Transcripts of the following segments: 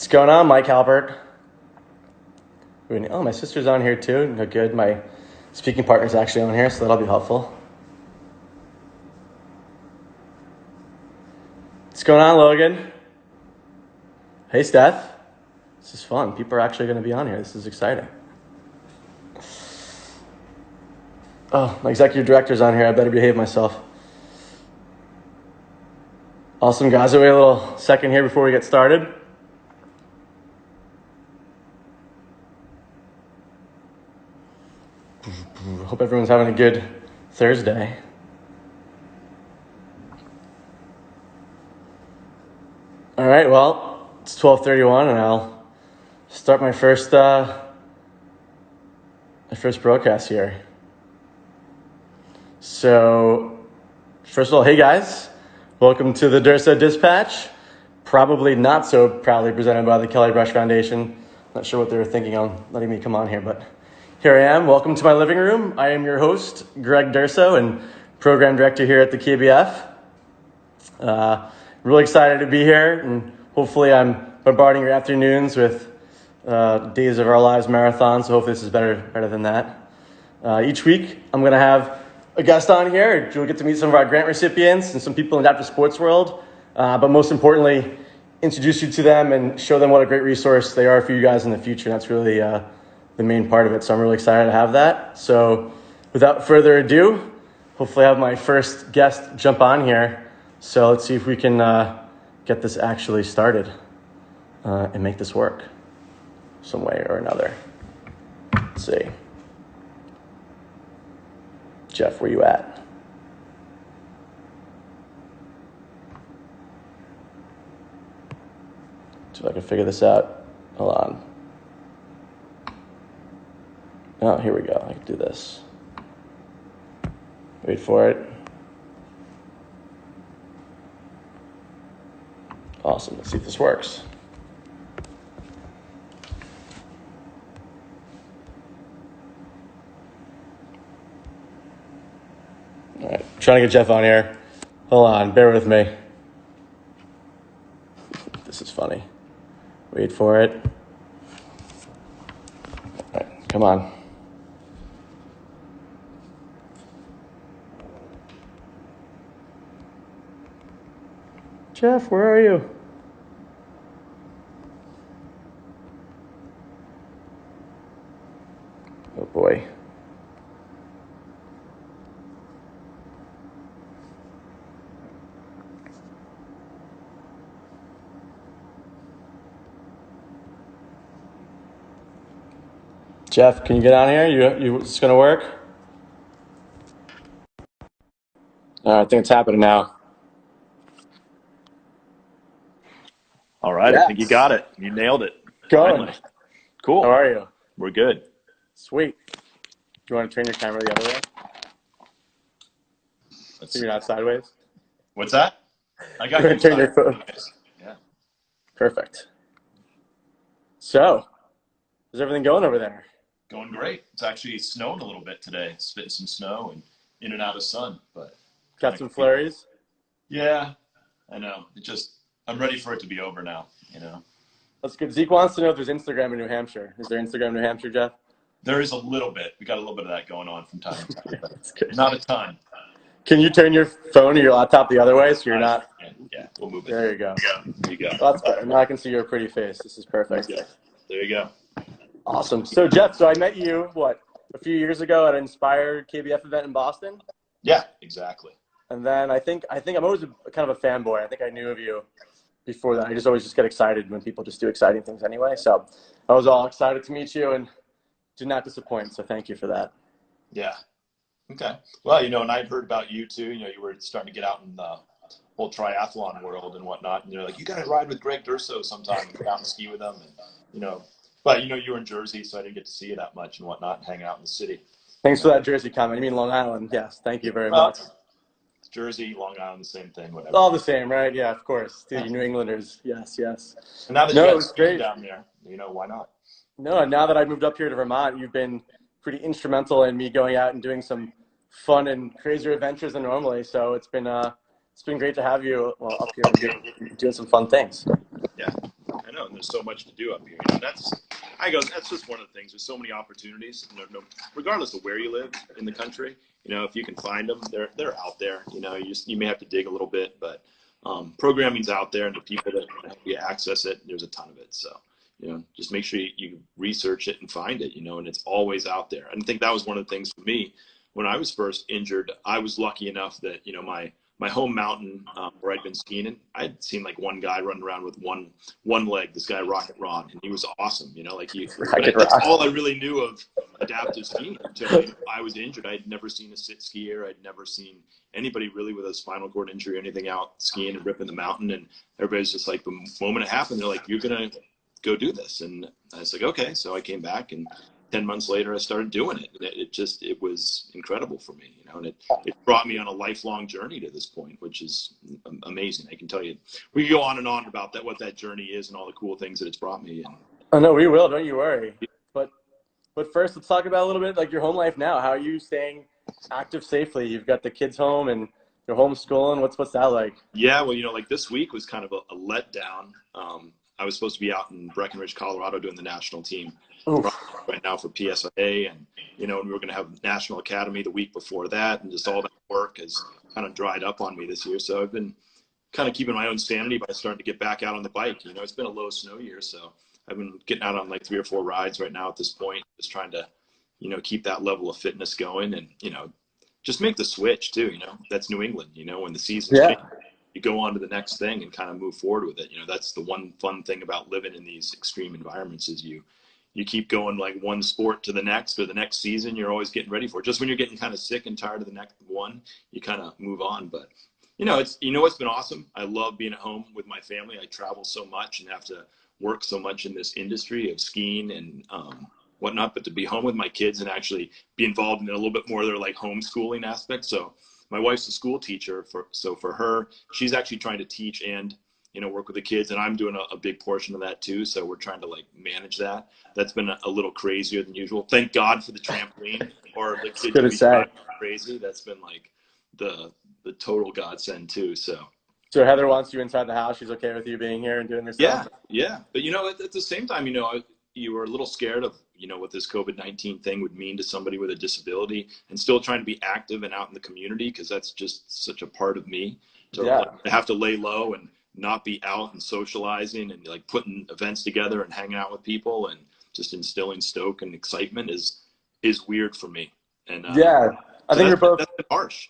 What's going on, Mike Halbert? Oh, my sister's on here too. No, good. My speaking partner's actually on here, so that'll be helpful. What's going on, Logan? Hey, Steph. This is fun. People are actually going to be on here. This is exciting. Oh, my executive director's on here. I better behave myself. Awesome, guys. I'll wait a little second here before we get started. Hope everyone's having a good Thursday. All right, well, it's 12:31, and I'll start my first broadcast here. So, first of all, hey guys, welcome to the Durso Dispatch. Probably not so proudly presented by the Kelly Brush Foundation. Not sure what they were thinking on letting me come on here, but here I am. Welcome to my living room. I am your host, Greg Durso, and program director here at the KBF. Really excited to be here, and hopefully I'm bombarding your afternoons with Days of Our Lives marathon, so hopefully this is better than that. Each week, I'm going to have a guest on here. You'll get to meet some of our grant recipients and some people in the adaptive sports world, but most importantly, introduce you to them and show them what a great resource they are for you guys in the future. That's really the main part of it, so I'm really excited to have that. So without further ado, hopefully I have my first guest jump on here. So let's see if we can get this actually started and make this work some way or another. Let's see. Geoff, where you at? See if I can figure this out. Hold on. Oh, here we go. I can do this. Wait for it. Awesome. Let's see if this works. All right. Trying to get Geoff on here. Hold on. Bear with me. This is funny. Wait for it. All right. Come on. Geoff, where are you? Oh boy. Geoff, can you get on here? It's going to work? All right, I think it's happening now. All right, yes. I think you got it. You nailed it. Going. Finally. Cool. How are you? We're good. Sweet. Do you want to turn your camera the other way? So you're not sideways? What's that? I got you. Turn your phone. Yeah. Perfect. So, how's everything going over there? Going great. It's actually snowing a little bit today. It's spitting some snow and in and out of sun, but got some flurries? Yeah, I know. I'm ready for it to be over now, That's good. Zeke wants to know if there's Instagram in New Hampshire. Is there Instagram in New Hampshire, Geoff? There is a little bit. We got a little bit of that going on from time to time. That's good. Not a ton. Can you turn your phone or your laptop the other way so you're not? Yeah, we'll move it. There you go. There you go. Well, that's better. Now I can see your pretty face. This is perfect. There you go. Awesome. So, Geoff, I met you, a few years ago at an Inspired KBF event in Boston? Yeah, exactly. And then I think I'm always kind of a fanboy. I think I knew of you before that. I always just get excited when people just do exciting things anyway. So I was all excited to meet you and did not disappoint. So thank you for that. Yeah. Okay. Well, and I've heard about you too. You were starting to get out in the whole triathlon world and whatnot. And you're like, you got to ride with Greg Durso sometime and go out and ski with him. And, but you were in Jersey, so I didn't get to see you that much and whatnot, and hang out in the city. Thanks for that Jersey comment. You mean Long Island? Yes. Thank you very much. Jersey, Long Island, the same thing, whatever. It's all the same, right? Yeah, of course. Dude, you New Englanders. Yes. And now that you have skiing down there, why not? No, and now that I moved up here to Vermont, you've been pretty instrumental in me going out and doing some fun and crazier adventures than normally. So it's been great to have you up here and doing some fun things. Yeah. know. And there's so much to do up here. That's just one of the things. There's so many opportunities, regardless of where you live in the country. If you can find them, they're out there. You may have to dig a little bit, but programming's out there, and the people that help you access it, there's a ton of it. So, just make sure you research it and find it, and it's always out there. And I think that was one of the things for me when I was first injured. I was lucky enough that, my home mountain where I'd been skiing in, I'd seen like one guy running around with one leg, this guy Rocket Ron, and he was awesome, that's all I really knew of adaptive skiing until I was injured. I'd never seen a sit skier. I'd never seen anybody really with a spinal cord injury or anything out skiing and ripping the mountain. And everybody's just like, the moment it happened, they're like, you're going to go do this. And I was like, okay. So I came back, and 10 months later, I started doing it. It was incredible for me, and it brought me on a lifelong journey to this point, which is amazing. I can tell you, we can go on and on about what that journey is and all the cool things that it's brought me. And oh no, we will. Don't you worry. But first, let's talk about a little bit like your home life now. How are you staying active safely? You've got the kids home and you're homeschooling. What's that like? Yeah, well, like this week was kind of a letdown. I was supposed to be out in Breckenridge, Colorado, doing the national team right now for PSA, and and we were going to have National Academy the week before that, and just all that work has kind of dried up on me this year. So I've been kind of keeping my own sanity by starting to get back out on the bike. It's been a low snow year, so I've been getting out on like 3 or 4 rides right now at this point, just trying to keep that level of fitness going, and just make the switch too. That's New England. When the season's changing, you go on to the next thing and kind of move forward with it. That's the one fun thing about living in these extreme environments is you keep going like one sport to the next, or the next season, you're always getting ready for it. Just when you're getting kind of sick and tired of the next one, you kind of move on. But, it's been awesome. I love being at home with my family. I travel so much and have to work so much in this industry of skiing and whatnot, but to be home with my kids and actually be involved in a little bit more of their like homeschooling aspect. So my wife's a school teacher, for her, she's actually trying to teach and work with the kids, and I'm doing a big portion of that too. So we're trying to like manage that. That's been a little crazier than usual. Thank God for the trampoline, or the kids be driving crazy. That's been like the total godsend too. So Heather wants you inside the house. She's okay with you being here and doing your stuff? Yeah. But at the same time, you were a little scared of what this COVID-19 thing would mean to somebody with a disability, and still trying to be active and out in the community, because that's just such a part of me to have to lay low and not be out and socializing and like putting events together and hanging out with people and just instilling stoke and excitement is weird for me. And I think we're both, that's been harsh,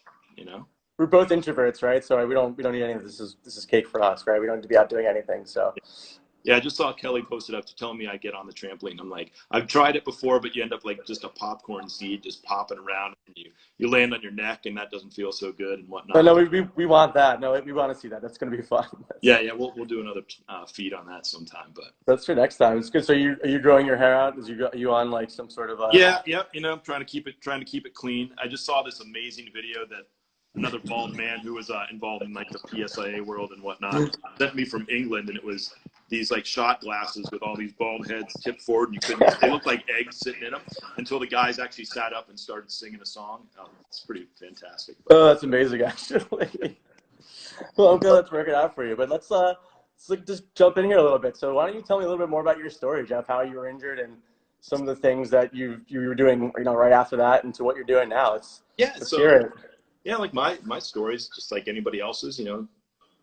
We're both introverts, right? So we don't need anything. This is cake for us, right? We don't need to be out doing anything. So yeah, I just saw Kelly posted up to tell me I get on the trampoline. I'm like, I've tried it before, but you end up like just a popcorn seed just popping around, and you land on your neck, and that doesn't feel so good and whatnot. No, we want that. No, we want to see that. That's going to be fun. Yeah, we'll do another feed on that sometime. But that's for next time. It's good. So are you growing your hair out? Are you on like some sort of Yeah. I'm trying to keep it clean. I just saw this amazing video that another bald man who was involved in like the PSIA world and whatnot sent me from England, and it was these like shot glasses with all these bald heads tipped forward, and they looked like eggs sitting in them, until the guys actually sat up and started singing a song. It's pretty fantastic. Oh, that's amazing, actually. Well, okay, let's work it out for you. But let's just jump in here a little bit. So why don't you tell me a little bit more about your story, Geoff, how you were injured and some of the things that you were doing, right after that, into what you're doing now. Let's hear it. Yeah, like my story is just like anybody else's,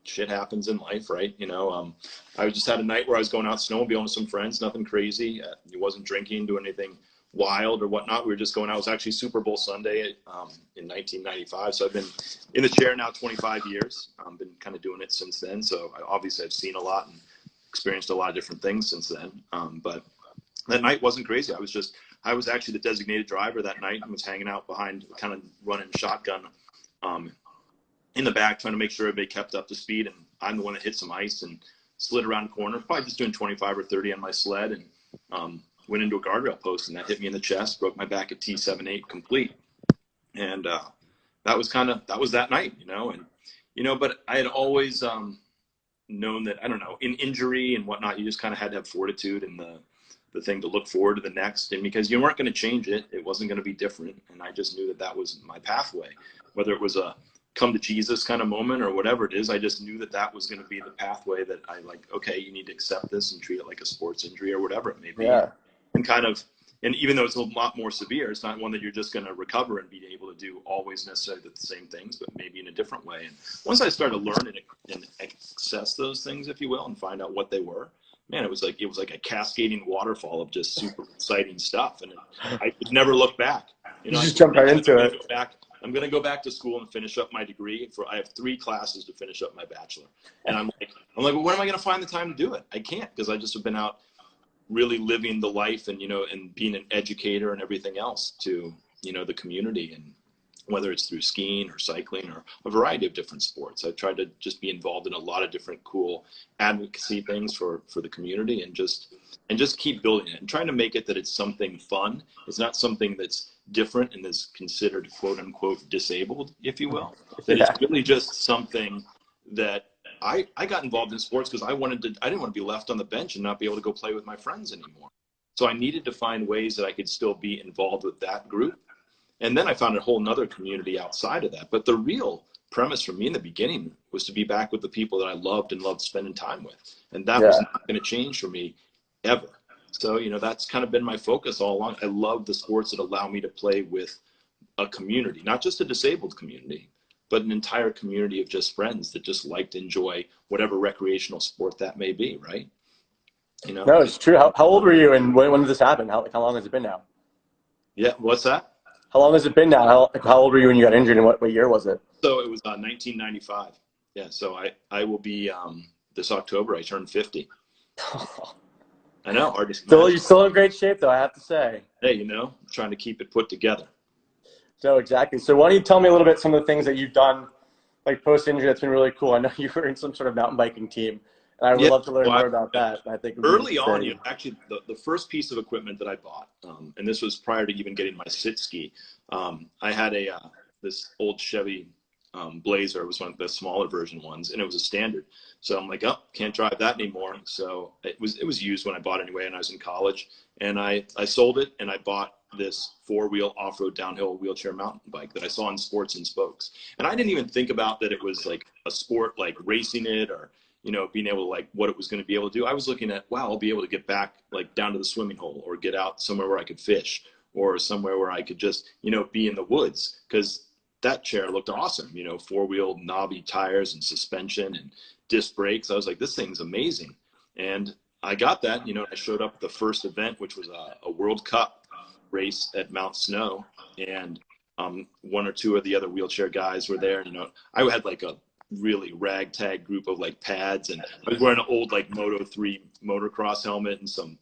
shit happens in life, right? I just had a night where I was going out snowmobiling with some friends, nothing crazy. It wasn't drinking, doing anything wild or whatnot. We were just going out. It was actually Super Bowl Sunday in 1995. So I've been in the chair now 25 years. I've been kind of doing it since then. So obviously I've seen a lot and experienced a lot of different things since then. But that night wasn't crazy. I was actually the designated driver that night and was hanging out behind, kind of running shotgun in the back, trying to make sure everybody kept up to speed. And I'm the one that hit some ice and slid around the corner, probably just doing 25 or 30 on my sled, and went into a guardrail post, and that hit me in the chest, broke my back at T7-8 complete. And that was that night, and, but I had always known that, I don't know, in injury and whatnot, you just kind of had to have fortitude and the thing to look forward to the next. And because you weren't going to change it, it wasn't going to be different. And I just knew that was my pathway, whether it was a come to Jesus kind of moment or whatever it is. I just knew that was going to be the pathway that I like, okay, you need to accept this and treat it like a sports injury or whatever it may be. Yeah. And even though it's a lot more severe, it's not one that you're just going to recover and be able to do always necessarily the same things, but maybe in a different way. And once I started to learn and access those things, if you will, and find out what they were, man, it was like a cascading waterfall of just super exciting stuff. And I would never look back. You just jump right into it. I'm going to go back to school and finish up my degree. I have 3 classes to finish up my bachelor. And I'm like, well, when am I going to find the time to do it? I can't, because I just have been out really living the life and, and being an educator and everything else to, the community, and whether it's through skiing or cycling or a variety of different sports. I try to just be involved in a lot of different cool advocacy things for the community, and just keep building it and trying to make it that it's something fun. It's not something that's different and is considered quote unquote disabled, if you will. That it's really just something that I got involved in sports because I didn't want to be left on the bench and not be able to go play with my friends anymore. So I needed to find ways that I could still be involved with that group. And then I found a whole nother community outside of that. But the real premise for me in the beginning was to be back with the people that I loved and loved spending time with. And that was not going to change for me ever. So, that's kind of been my focus all along. I love the sports that allow me to play with a community, not just a disabled community, but an entire community of just friends that just like to enjoy whatever recreational sport that may be, right? No, it's true. How old were you, and when did this happen? How long has it been now? Yeah, what's that? How long has it been now? How old were you when you got injured, and what year was it? So it was 1995. Yeah, so I will be, this October, I turned 50. I know, hard to you're still in great shape, though, I have to say. Hey, trying to keep it put together. So exactly. So why don't you tell me a little bit some of the things that you've done, like post-injury, that's been really cool. I know you were in some sort of mountain biking team, and I would love to learn more about that. I think early on, actually, the first piece of equipment that I bought, and this was prior to even getting my sit ski, I had this old Chevy Blazer. It was one of the smaller version ones, and it was a standard. So I'm like, oh, can't drive that anymore. So it was used when I bought it anyway, and I was in college, and I sold it, and I bought this 4-wheel off-road downhill wheelchair mountain bike that I saw in Sports and Spokes. And I didn't even think about that it was like a sport, like racing it, or being able to, like, what it was going to be able to do. I was looking at, wow, I'll be able to get back, like, down to the swimming hole, or get out somewhere where I could fish, or somewhere where I could just, be in the woods, because that chair looked awesome, 4-wheel knobby tires and suspension and disc brakes. I was like, this thing's amazing. And I got that, I showed up at the first event, which was a World Cup race at Mount Snow, and 1 or 2 of the other wheelchair guys were there. I had like a really ragtag group of like pads, and I was wearing an old like Moto 3 motocross helmet and some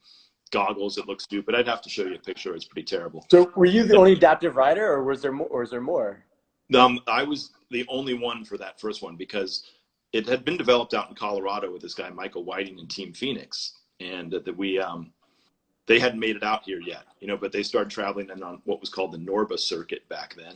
goggles that look stupid. I'd have to show you a picture. It's pretty terrible. So were you the only adaptive rider, or was there more? I was the only one for that first one, because it had been developed out in Colorado with this guy Michael Whiting and Team Phoenix, and that we they hadn't made it out here yet, but they started traveling then on what was called the Norba circuit back then,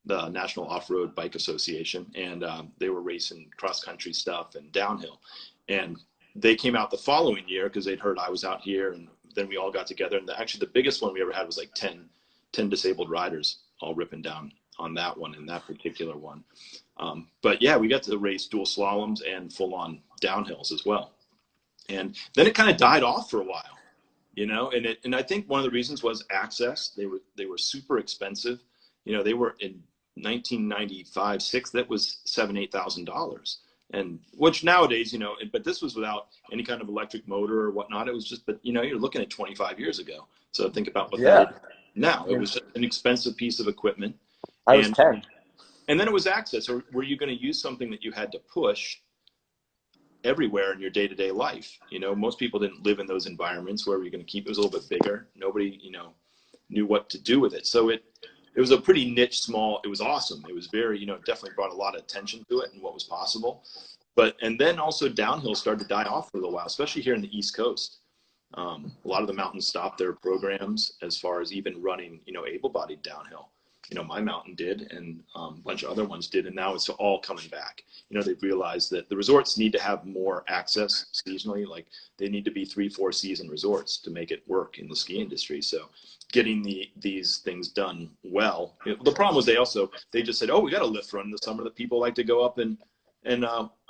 the National Off-Road Bike Association, and they were racing cross-country stuff and downhill. And they came out the following year because they'd heard I was out here, and then we all got together. And actually the biggest one we ever had was like 10 disabled riders all ripping down on that one, in that particular one. But yeah, we got to race dual slaloms and full-on downhills as well. And then it kind of died off for a while. And I think one of the reasons was access. They were super expensive. They were in 1995, that was $7,000-8,000, and which nowadays, but this was without any kind of electric motor or whatnot. It was just, but you're looking at 25 years ago. So think about what that is now. It was an expensive piece of equipment. I was 10. And then it was access. Or were you going to use something that you had to push everywhere in your day-to-day life? Most people didn't live in those environments where you're going to keep it. Was a little bit bigger. Nobody, knew what to do with it. So it was a pretty niche, small. It was awesome. It was very, definitely brought a lot of attention to it and what was possible. And then also downhill started to die off for a little while, especially here in the East Coast. A lot of the mountains stopped their programs as far as even running, able-bodied downhill. my mountain did, and a bunch of other ones did, and now it's all coming back. They've realized that the resorts need to have more access seasonally. Like, they need to be 3-4 season resorts to make it work in the ski industry. So getting these things done well. The problem was they just said, oh, we got a lift run in the summer that people like to go up and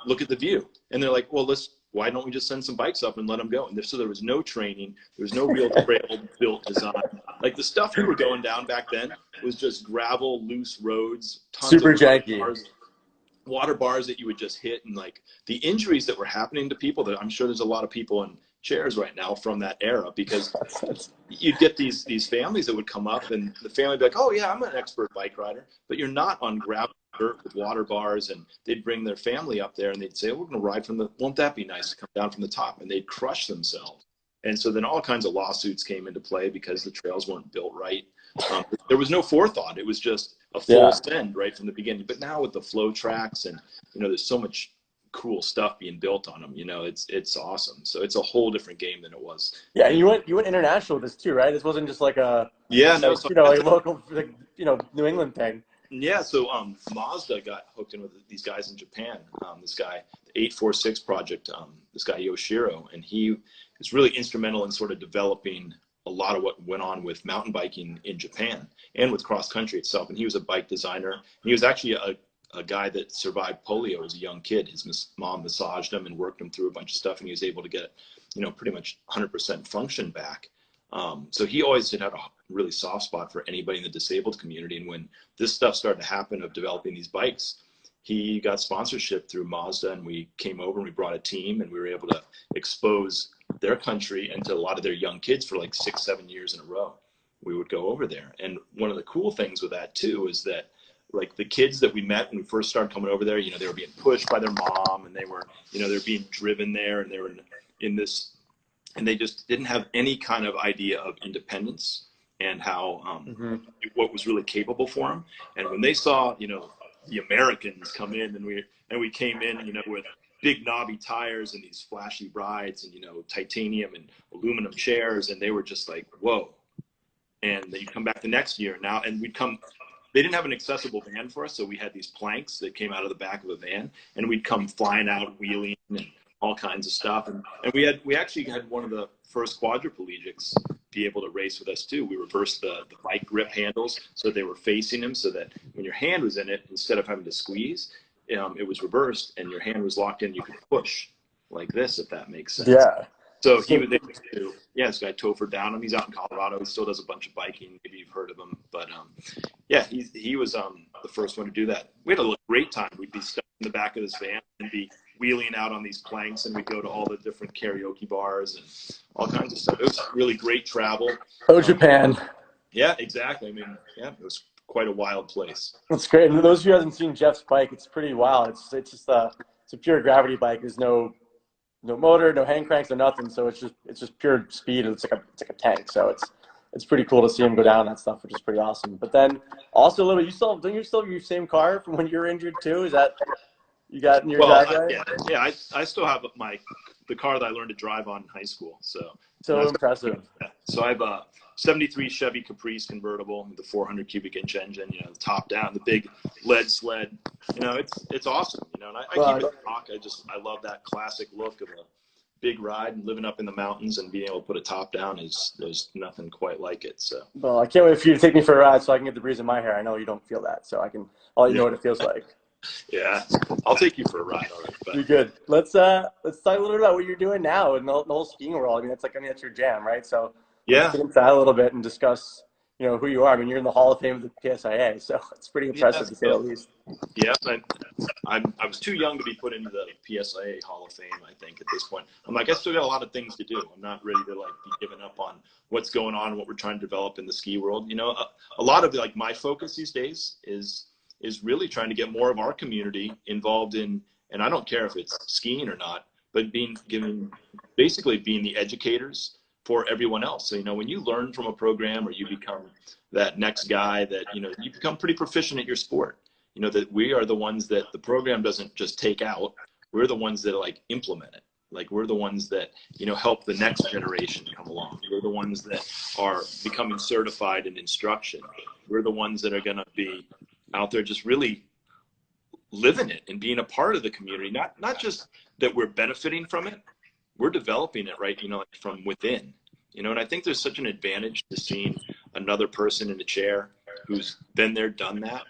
look at the view. And they're like, well, why don't we just send some bikes up and let them go? And so there was no training. There was no real trail built design. Like, the stuff we were going down back then was just gravel, loose roads, tons super of janky water bars that you would just hit. And like, the injuries that were happening to people, that I'm sure there's a lot of people in chairs right now from that era, because you'd get these families that would come up, and the family would be like, oh yeah, I'm an expert bike rider, but you're not on gravel, dirt with water bars. And they'd bring their family up there and they'd say, oh, we're going to ride won't that be nice to come down from the top? And they'd crush themselves. And so then all kinds of lawsuits came into play because the trails weren't built right. There was no forethought. It was just a full send right from the beginning. But now with the flow tracks, and there's so much cool stuff being built on them, it's awesome. So it's a whole different game than it was. Yeah, and you went international with this too, right? This wasn't just like a local, New England thing. Yeah, so Mazda got hooked in with these guys in Japan. This guy, the 846 project, this guy Yoshiro, and he is really instrumental in sort of developing a lot of what went on with mountain biking in Japan and with cross country itself. And he was a bike designer. And he was actually a guy that survived polio as a young kid. His mom massaged him and worked him through a bunch of stuff, and he was able to get, pretty much 100% function back. So he always had a really soft spot for anybody in the disabled community. And when this stuff started to happen of developing these bikes, he got sponsorship through Mazda, and we came over and we brought a team, and we were able to expose their country and to a lot of their young kids for like 6-7 years in a row. We would go over there. And one of the cool things with that too is that, like, the kids that we met when we first started coming over there, they were being pushed by their mom, and they were, they're being driven there, and they were in this, and they just didn't have any kind of idea of independence and how what was really capable for them. And when they saw, the Americans come in, and we came in, with big knobby tires and these flashy rides and, titanium and aluminum chairs, and they were just like, whoa. And then you come back the next year now, and they didn't have an accessible van for us, so we had these planks that came out of the back of a van, and we'd come flying out, wheeling, and all kinds of stuff. And we actually had one of the first quadriplegics be able to race with us too. We reversed the bike grip handles so they were facing him, so that when your hand was in it, instead of having to squeeze, it was reversed, and your hand was locked in. You could push like this, if that makes sense. Yeah. So he was able to, this guy Topher Downham, he's out in Colorado. He still does a bunch of biking. Maybe you've heard of him, but he was the first one to do that. We had a great time. We'd be stuck in the back of this van and be wheeling out on these planks, and we'd go to all the different karaoke bars and all kinds of stuff. It was really great travel. Oh, Japan. Yeah, exactly. I mean, it was quite a wild place. That's great. And for those of you who haven't seen Geoff's bike, it's pretty wild. It's just it's a pure gravity bike. There's no motor, no hand cranks, no nothing. So it's just pure speed. It's like a tank. So it's pretty cool to see him go down that stuff, which is pretty awesome. But then also a little bit, don't you still have your same car from when you were injured too? Is that you got in your driveway? Yeah. I still have the car that I learned to drive on in high school. So impressive. So I have a 73 Chevy Caprice convertible with the 400 cubic inch engine, the top down, the big lead sled. It's awesome. And I keep it rock. I love that classic look of a big ride, and living up in the mountains and being able to put a top down there's nothing quite like it. So, well, I can't wait for you to take me for a ride so I can get the breeze in my hair. I know you don't feel that, so I'll let you know what it feels like. Yeah, I'll take you for a ride. All right, but. You're good. Let's talk a little bit about what you're doing now in the whole skiing world. I mean, that's your jam, right? So let's get into that a little bit and discuss, who you are. I mean, you're in the Hall of Fame of the PSIA, so it's pretty impressive to say the least. Yeah, I was too young to be put into the PSIA Hall of Fame, I think, at this point. I'm like, I still got a lot of things to do. I'm not ready to be giving up on what's going on and what we're trying to develop in the ski world. A lot of my focus these days is really trying to get more of our community involved in, and I don't care if it's skiing or not, but basically being the educators for everyone else. So, when you learn from a program, or you become that next guy that, you become pretty proficient at your sport, that we are the ones that the program doesn't just take out. We're the ones that implement it. Like, we're the ones that, you know, help the next generation come along. We're the ones that are becoming certified in instruction. We're the ones that are going to be out there just really living it and being a part of the community. Not just that we're benefiting from it, we're developing it, right? You know, like from within, you know, and I think there's such an advantage to seeing another person in a chair who's been there, done that,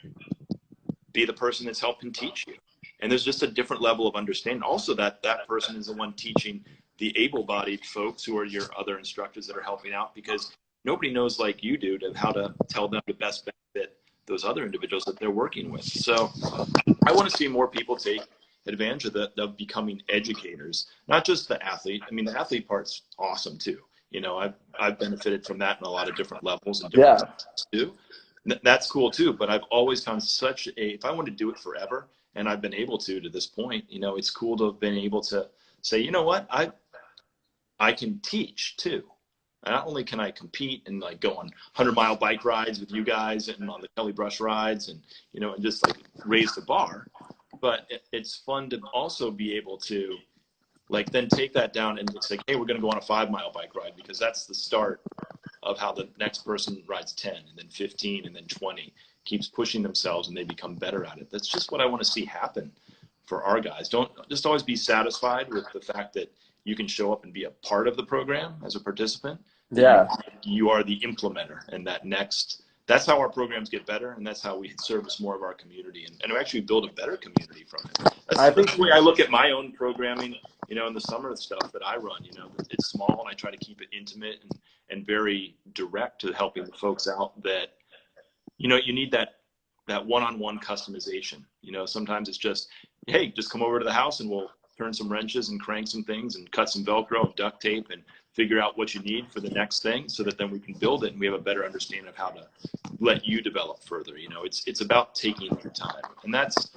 be the person that's helping teach you. And there's just a different level of understanding. Also, that person is the one teaching the able-bodied folks who are your other instructors that are helping out, because nobody knows like you do to how to tell them to best benefit those other individuals that they're working with. So I want to see more people take advantage of becoming educators, not just the athlete. I mean, the athlete part's awesome too. You know, I've benefited from that in a lot of different levels and different times too. That's cool too. But I've always found if I want to do it forever, and I've been able to this point, you know, it's cool to have been able to say, you know what, I can teach too. Not only can I compete and like go on 100-mile bike rides with you guys and on the Kelly Brush rides and, you know, and just like raise the bar, but it's fun to also be able to like then take that down and it's like, hey, we're going to go on a 5-mile bike ride, because that's the start of how the next person rides 10 and then 15 and then 20, keeps pushing themselves and they become better at it. That's just what I want to see happen for our guys. Don't just always be satisfied with the fact that you can show up and be a part of the program as a participant. Yeah. You are the implementer, and that's how our programs get better, and that's how we service more of our community and actually build a better community from it. That's the way I look at my own programming, you know, in the summer stuff that I run. You know, it's small and I try to keep it intimate and very direct to helping the folks out that, you know, you need that one-on-one customization. You know, sometimes it's just, hey, just come over to the house and we'll turn some wrenches and crank some things and cut some Velcro and duct tape and figure out what you need for the next thing, so that then we can build it and we have a better understanding of how to let you develop further. You know, it's about taking your time. And that's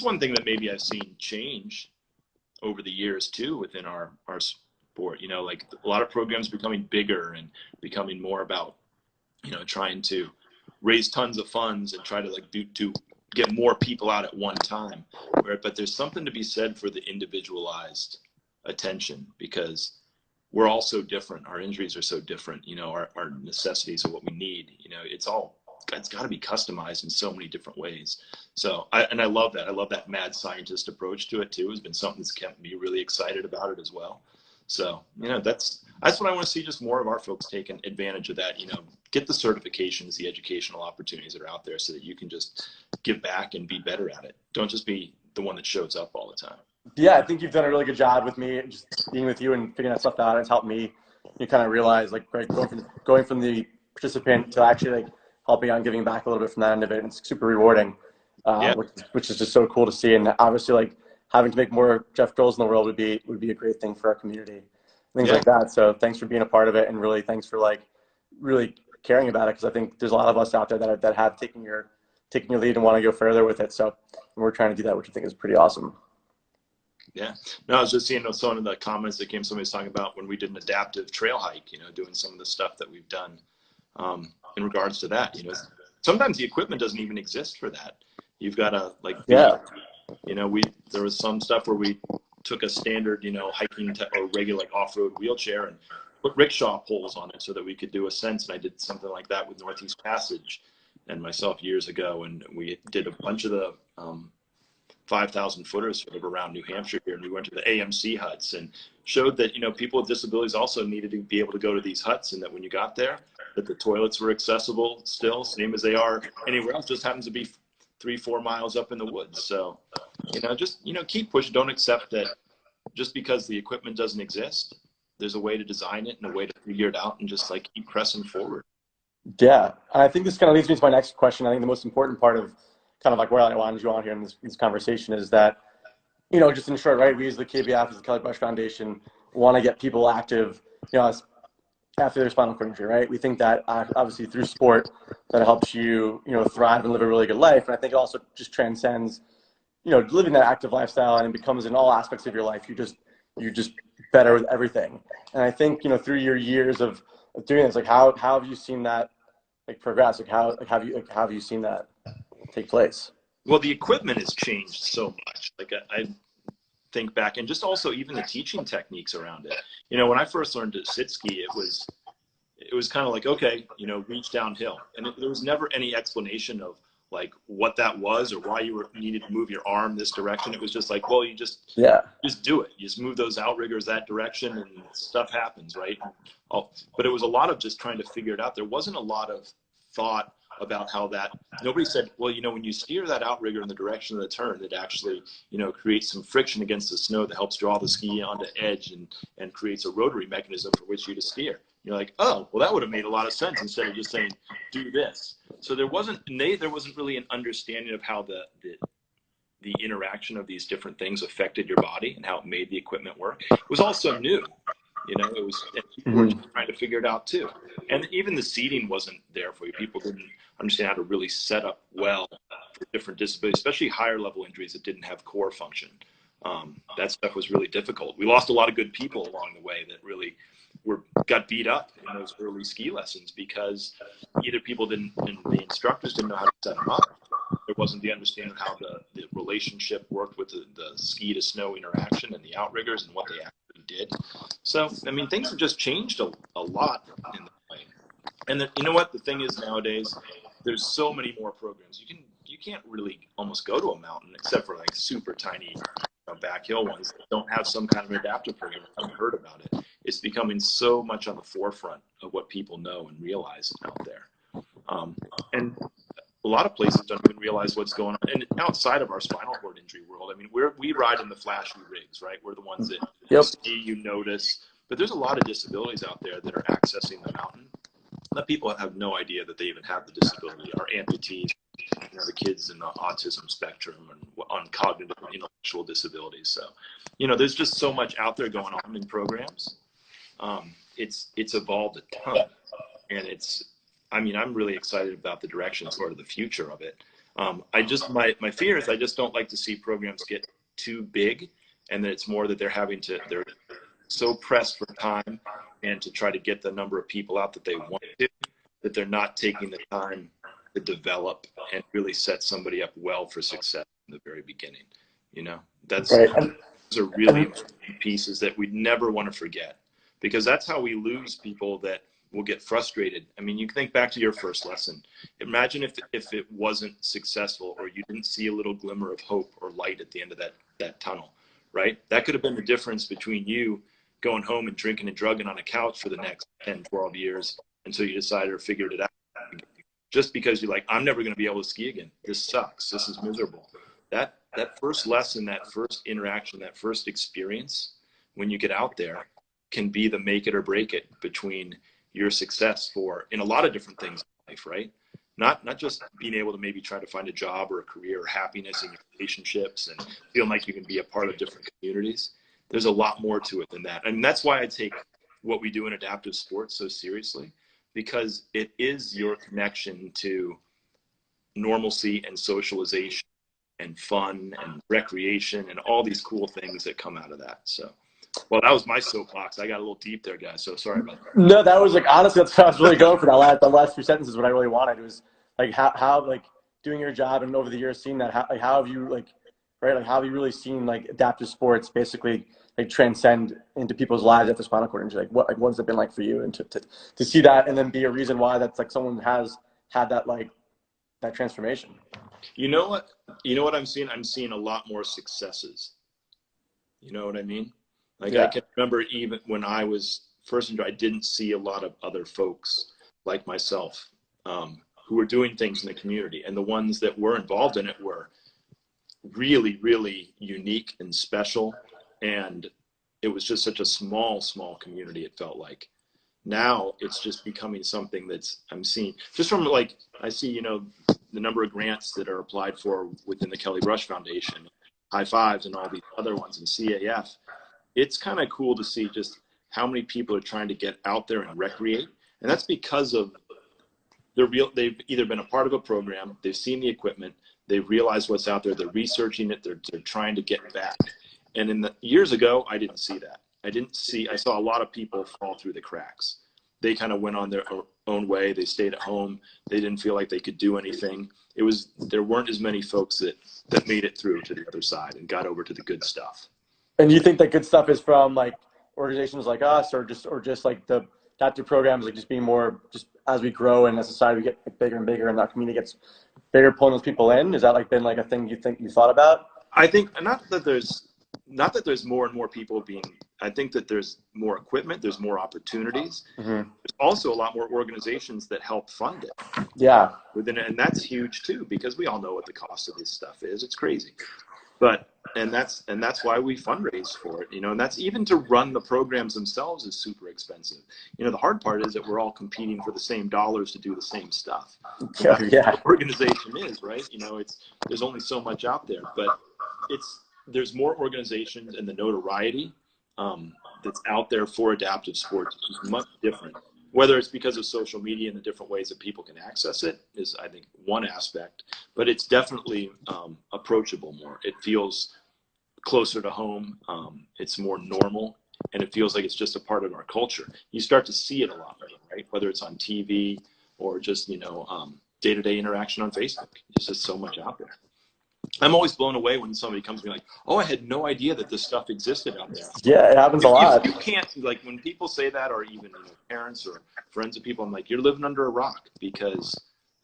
one thing that maybe I've seen change over the years too within our sport. You know, like a lot of programs becoming bigger and becoming more about, you know, trying to raise tons of funds and try to like to get more people out at one time. But there's something to be said for the individualized attention, because we're all so different. Our injuries are so different. You know, our necessities are what we need. You know, it's got to be customized in so many different ways. So I love that. I love that mad scientist approach to it too. Has been something that's kept me really excited about it as well. So, you know, that's what I want to see, just more of our folks taking advantage of that, you know, get the certifications, the educational opportunities that are out there, so that you can just give back and be better at it. Don't just be the one that shows up all the time. Yeah, I think you've done a really good job with me, just being with you and figuring that stuff out. It's helped me, you kind of realize, like, going from the participant to actually like helping out and giving back a little bit from that end of it. It's super rewarding, which is just so cool to see. And obviously, like, having to make more Geoff Krills in the world would be a great thing for our community, things like that. So thanks for being a part of it, and really thanks for like really caring about it, because I think there's a lot of us out there that have taken your lead and want to go further with it. So we're trying to do that, which I think is pretty awesome. Yeah. No, I was just seeing some of the comments that came. Somebody's talking about when we did an adaptive trail hike, you know, doing some of the stuff that we've done in regards to that. You know, sometimes the equipment doesn't even exist for that. You've got to you know, there was some stuff where we took a standard, you know, hiking or regular like off-road wheelchair and put rickshaw poles on it so that we could do ascents. And I did something like that with Northeast Passage and myself years ago. And we did a bunch of the 5,000 footers sort of around New Hampshire here, and we went to the AMC huts and showed that, you know, people with disabilities also needed to be able to go to these huts, and that when you got there, that the toilets were accessible still, same as they are anywhere else, just happens to be 3-4 miles up in the woods. So, you know, just, you know, keep pushing. Don't accept that just because the equipment doesn't exist, there's a way to design it and a way to figure it out, and just like keep pressing forward. Yeah, I think this kind of leads me to my next question. I think the most important part of kind of like where I wanted you on here in this conversation is that, you know, just in short, right, we as the KBI Physicality Foundation want to get people active, you know, after their spinal cord injury, right? We think that obviously through sport that helps you, you know, thrive and live a really good life. And I think it also just transcends, you know, living that active lifestyle, and it becomes in all aspects of your life. You're just better with everything. And I think, you know, through your years of doing this, like how have you seen that like progress? Like how have you seen that take place? Well, the equipment has changed so much. Like think back, and just also even the teaching techniques around it. You know, when I first learned to sit ski, it was kind of like, okay, you know, reach downhill. And there was never any explanation of like what that was or why you needed to move your arm this direction. It was just like, well, you just do it. You just move those outriggers that direction and stuff happens, right? But it was a lot of just trying to figure it out. There wasn't a lot of thought about how that, nobody said, well, you know, when you steer that outrigger in the direction of the turn, it actually, you know, creates some friction against the snow that helps draw the ski onto edge and creates a rotary mechanism for which you to steer. You're like, oh, well, that would have made a lot of sense instead of just saying, do this. So there wasn't really an understanding of how the interaction of these different things affected your body and how it made the equipment work. It was also new. You know, it was, and people were just trying to figure it out too. And even the seating wasn't there for you. People didn't understand how to really set up well for different disabilities, especially higher level injuries that didn't have core function. That stuff was really difficult. We lost a lot of good people along the way that really got beat up in those early ski lessons because either people didn't, and the instructors didn't know how to set them up. There wasn't the understanding of how the relationship worked with the ski to snow interaction and the outriggers and what they actually did. So, I mean, things have just changed a lot in that way. And you know what? The thing is nowadays, there's so many more programs. You can't really almost go to a mountain except for like super tiny back hill ones that don't have some kind of adaptive program. I haven't heard about it. It's becoming so much on the forefront of what people know and realize out there. And a lot of places don't even realize what's going on. And outside of our spinal cord injury world, I mean, we ride in the flashy rigs, right? We're the ones that you see, you notice. But there's a lot of disabilities out there that are accessing the mountain that people have no idea that they even have the disability. Our amputees, you know, the kids in the autism spectrum and on cognitive and intellectual disabilities. So, you know, there's just so much out there going on in programs. It's evolved a ton, and I'm really excited about the direction, sort of the future of it. My fear is I just don't like to see programs get too big, and that it's more that they're so pressed for time and to try to get the number of people out that they want to, that they're not taking the time to develop and really set somebody up well for success in the very beginning. You know, those are really important pieces that we never want to forget, because that's how we lose people that will get frustrated. I mean, you think back to your first lesson. Imagine if it wasn't successful, or you didn't see a little glimmer of hope or light at the end of that tunnel, right? That could have been the difference between you going home and drinking and drugging on a couch for the next 10, 12 years until you decided or figured it out. Just because you're like, I'm never going to be able to ski again. This sucks. This is miserable. That first lesson, that first interaction, that first experience, when you get out there, can be the make it or break it between your success in a lot of different things in life, right? Not just being able to maybe try to find a job or a career or happiness in your relationships and feeling like you can be a part of different communities. There's a lot more to it than that. And that's why I take what we do in adaptive sports so seriously, because it is your connection to normalcy and socialization and fun and recreation and all these cool things that come out of that. So, well, that was my soapbox. I got a little deep there, guys. So sorry about that. No, that was like, honestly, that's what I was really going for. The last few sentences, what I really wanted. It was like how like doing your job and over the years seeing that, how have you how have you really seen like adaptive sports basically like transcend into people's lives after spinal cord injury? What has it been like for you, and to see that and then be a reason why that's like someone has had that that transformation? You know what I'm seeing? I'm seeing a lot more successes. You know what I mean? Like, I can remember even when I was first injured, I didn't see a lot of other folks like myself who were doing things in the community. And the ones that were involved in it were really, really unique and special. And it was just such a small community, it felt like. Now it's just becoming something I'm seeing just from I see, the number of grants that are applied for within the Kelly Brush Foundation, High Fives and all these other ones, and CAF. It's kind of cool to see just how many people are trying to get out there and recreate. And that's because of they've either been a part of a program, they've seen the equipment, they've realized what's out there, they're researching it, they're trying to get back. And in the years ago, I didn't see that. I saw a lot of people fall through the cracks. They kind of went on their own way. They stayed at home. They didn't feel like they could do anything. There weren't as many folks that made it through to the other side and got over to the good stuff. And you think that good stuff is from like organizations like us, or just like the adaptive programs, like just being more, just as we grow and as society we get bigger and bigger and that community gets bigger, pulling those people in? Is that like been like a thing you thought about? I think not that there's more and more people being. I think that there's more equipment, there's more opportunities. Mm-hmm. There's also a lot more organizations that help fund it. Yeah. Within it, and that's huge too, because we all know what the cost of this stuff is. It's crazy. But and that's why we fundraise for it, and that's even to run the programs themselves is super expensive. The hard part is that we're all competing for the same dollars to do the same stuff. Yeah. The organization is right. There's only so much out there, but there's more organizations, and the notoriety that's out there for adaptive sports is much different. Whether it's because of social media and the different ways that people can access it is, I think, one aspect, but it's definitely approachable more. It feels closer to home. It's more normal, and it feels like it's just a part of our culture. You start to see it a lot more, right? Whether it's on TV or just, day-to-day interaction on Facebook. There's just so much out there. I'm always blown away when somebody comes to me like, oh, I had no idea that this stuff existed out there. Yeah, it happens a lot. You can't, like, when people say that, or even parents or friends of people, I'm like, you're living under a rock, because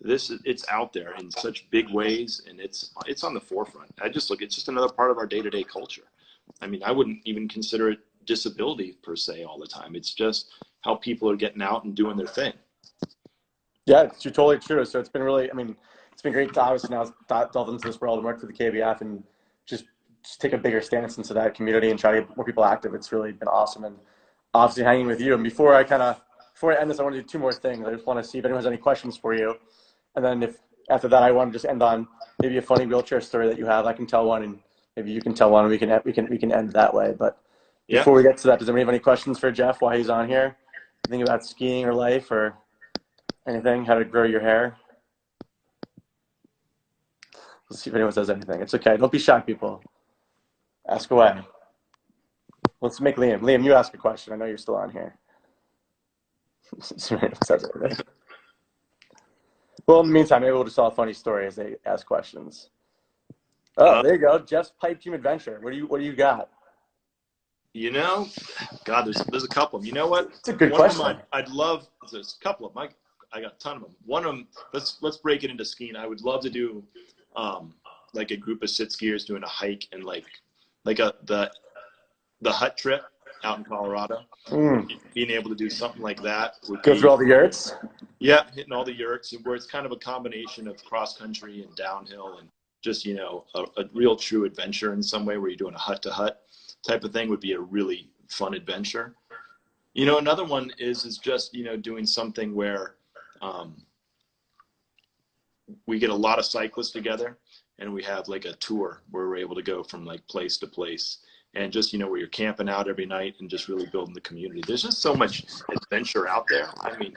it's out there in such big ways, and it's on the forefront. It's just another part of our day-to-day culture. I mean, I wouldn't even consider it disability per se all the time. It's just how people are getting out and doing their thing. Yeah, it's totally true. So it's been really, it's been great to obviously now delve into this world and work for the KBF and just take a bigger stance into that community and try to get more people active. It's really been awesome, and obviously hanging with you. And before I end this, I want to do two more things. I just want to see if anyone has any questions for you, and then if after that I want to just end on maybe a funny wheelchair story that you have. I can tell one, and maybe you can tell one, and we can end that way. But before we get to that, does anybody have any questions for Geoff while he's on here? Anything about skiing or life or anything? How to grow your hair? Let's see if anyone says anything. It's okay. Don't be shy, people. Ask away. Let's make Liam. Liam, you ask a question. I know you're still on here. Says anything. Well, in the meantime, maybe we'll just tell a funny story as they ask questions. Oh, there you go. Jeff's pipe dream adventure. What do you got? God, there's a couple of them. You know what? It's a good question. Of them I'd love. There's a couple of them. I got a ton of them. One of them. Let's break it into skiing. I would love to do like a group of sit skiers doing a hike and like the hut trip out in Colorado. Being able to do something like that would go through all the yurts. Yeah, hitting all the yurts, where it's kind of a combination of cross country and downhill, and just a real true adventure in some way, where you're doing a hut to hut type of thing would be a really fun adventure. Another one is just doing something where we get a lot of cyclists together, and we have like a tour where we're able to go from like place to place, and just where you're camping out every night and just really building the community. There's just so much adventure out there. I mean,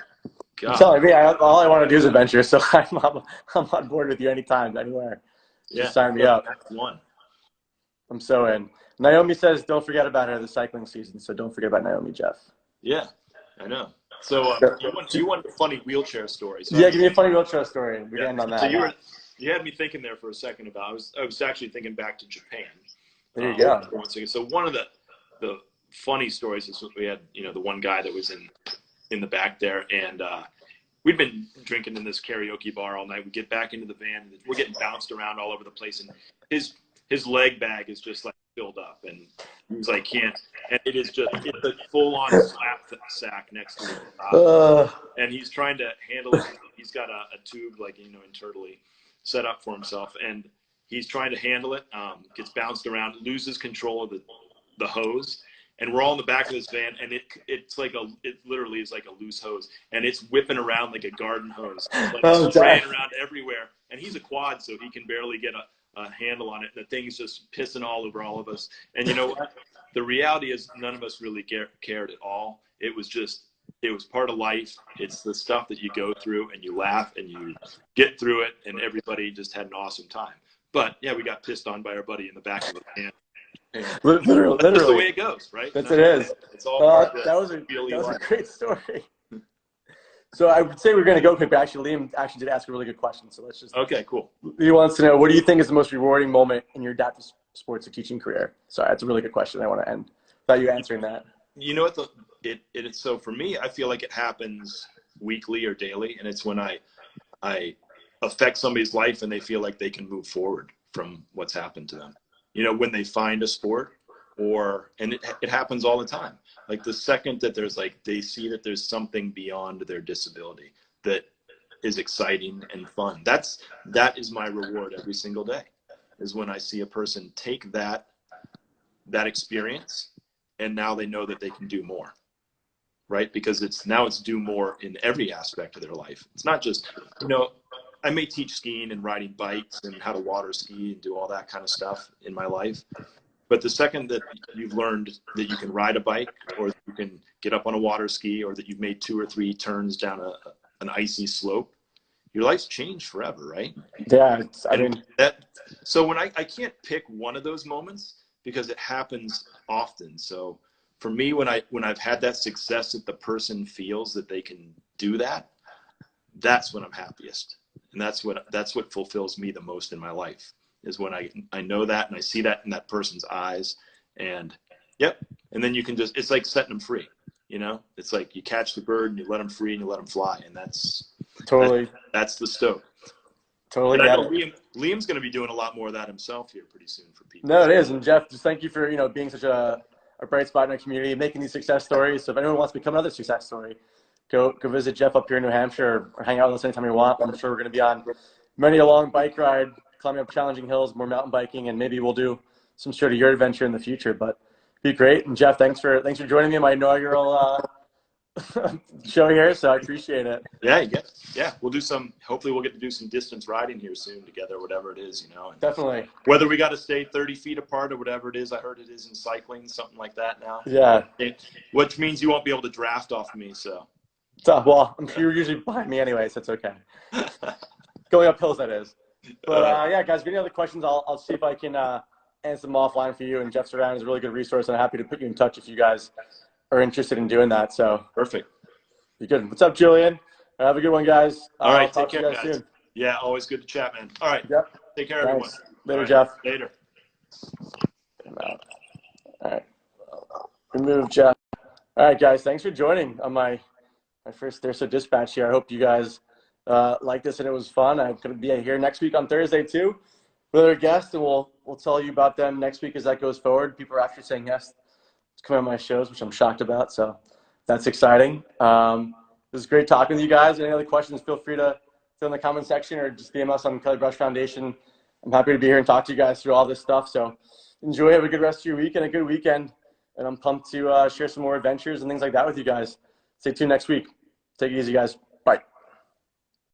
God. You're telling me all I want to do is adventure, so I'm on board with you anytime, anywhere. Just sign me up. That's one. I'm so in. Naomi says, don't forget about her this cycling season, so don't forget about Naomi, Geoff. Yeah, I know. So you want a funny wheelchair story? So give me a funny wheelchair story. We can end on that. So you had me thinking there for a second about. I was actually thinking back to Japan. There you go. So one of the funny stories is we had the one guy that was in the back there, and we'd been drinking in this karaoke bar all night. We get back into the van, and we're getting bounced around all over the place, and his leg bag is just like filled up, and he's like can't, and it's a full on slap sack next to him, and he's trying to handle it. He's got a tube internally set up for himself, and he's trying to handle it. Gets bounced around, loses control of the hose, and we're all in the back of this van, and it literally is like a loose hose, and it's whipping around like a garden hose, like spraying around everywhere. And he's a quad, so he can barely get a handle on it. The thing's just pissing all over all of us. And you know what? The reality is none of us really cared at all. It was part of life. It's the stuff that you go through, and you laugh and you get through it, and everybody just had an awesome time. But yeah, we got pissed on by our buddy in the back of the van. Literally. That's the way it goes, right? It is. It's all that was a great story. So I would say we're going to go quick, but actually Liam did ask a really good question. So let's just. Okay, cool. He wants to know, what do you think is the most rewarding moment in your adaptive sports or teaching career? Sorry, that's a really good question. I want to end without you answering that. You know what? It's so for me, I feel like it happens weekly or daily, and it's when I affect somebody's life and they feel like they can move forward from what's happened to them. You know, when they find a sport, and it happens all the time. Like the second that they see that there's something beyond their disability that is exciting and fun. That is my reward every single day, is when I see a person take that experience and now they know that they can do more, right? Because it's do more in every aspect of their life. It's not just, I may teach skiing and riding bikes and how to water ski and do all that kind of stuff in my life. But the second that you've learned that you can ride a bike, or that you can get up on a water ski, or that you've made 2 or 3 turns down an icy slope, your life's changed forever, right? Yeah. So when I can't pick one of those moments because it happens often. So for me, when I've had that success that the person feels that they can do that, that's when I'm happiest. And that's what fulfills me the most in my life, is when I know that and I see that in that person's eyes, and and then you can it's like setting them free, it's like you catch the bird and you let them free and you let them fly. And that's the stoke. Totally. And I know Liam's going to be doing a lot more of that himself here pretty soon for people. No, it is. And Geoff, just thank you for, being such a bright spot in our community, making these success stories. So if anyone wants to become another success story, go visit Geoff up here in New Hampshire, or hang out with us anytime you want. I'm sure we're going to be on many a long bike ride, climbing up challenging hills, more mountain biking, and maybe we'll do some sort of your adventure in the future. But it'd be great. And Geoff, thanks for joining me in my inaugural show here. So I appreciate it. Yeah. Hopefully we'll get to do some distance riding here soon together, whatever it is, and definitely. Whether we got to stay 30 feet apart or whatever it is, I heard it is in cycling, something like that now. Yeah. Which means you won't be able to draft off me, so. Well, I'm sure you're usually behind me anyway, so it's okay. Going up hills, that is. But guys, if any other questions, I'll see if I can answer them offline for you. And Geoff's around is a really good resource, and I'm happy to put you in touch if you guys are interested in doing that. So perfect. Be good. What's up, Julian? Have a good one, guys. All right, I'll take care, guys. Soon. Yeah, always good to chat, man. All right. Yep. Take care, everyone. Later, Geoff. Later. All right. Remove Geoff. All right, guys. Thanks for joining on my first Durso Dispatch here. I hope you guys liked this and it was fun. I'm going to be here next week on Thursday too with other guests, and we'll tell you about them next week as that goes forward. People are actually saying yes to come on my shows, which I'm shocked about. So that's exciting. It was great talking to you guys. Any other questions, feel free to fill in the comment section or just DM us on Kelly Brush Foundation. I'm happy to be here and talk to you guys through all this stuff. So enjoy, have a good rest of your week and a good weekend. And I'm pumped to share some more adventures and things like that with you guys. Stay tuned next week. Take it easy, guys.